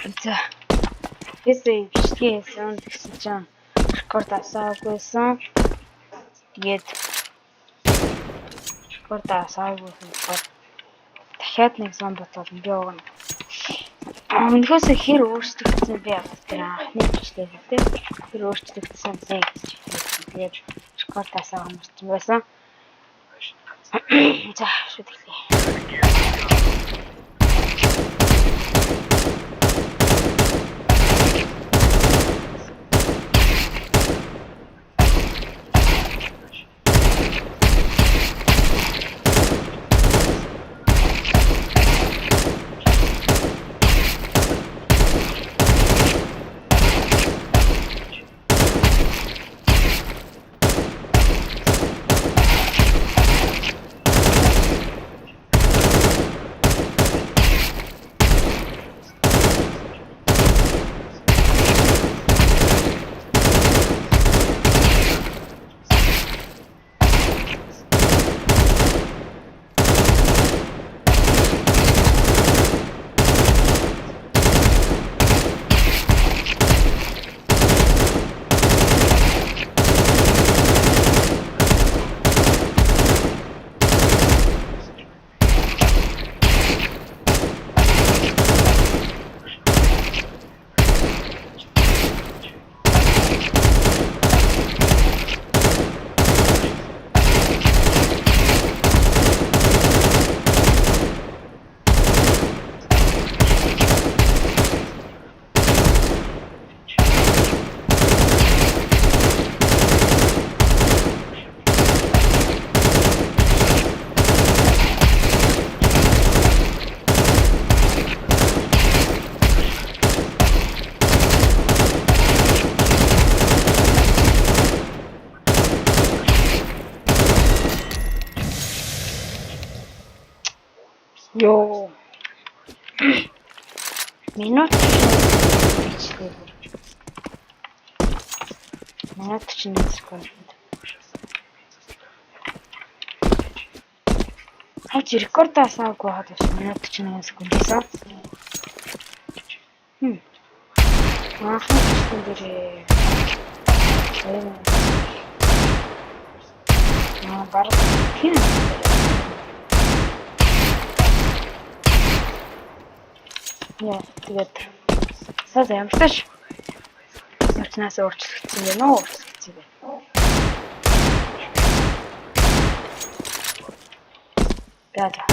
За. Эсээ бичлэгийн хийсэн гэсэн чинь рекорд асаагүйсэн. Тэгээд рекорд асаагүйсэн болохоор дахиад нэг зам боцоод ингэ явна. Өнөхөөс хэр өөрчлөгдсөн бэ гэдэг тэр анхны бичлэгээр тийм хэр өөрчлөгдсөн бэ гэж хэлсэн. Тэгээд рекорд асаагаа марсан байсан. За, шүтгэлээ. Йоо. Минут бичлээ. Минут чинь сквер. Хаач рекорд асаагүй хаад байна. Минут чинь сквер гэсэн. Анхны бичлэг дээрээ. Бараг тийм. Яа, тэгээд сая ямарч орчноос өөрчлөгдсөн юм уу? Өөрчлөгдсөн бэ. За.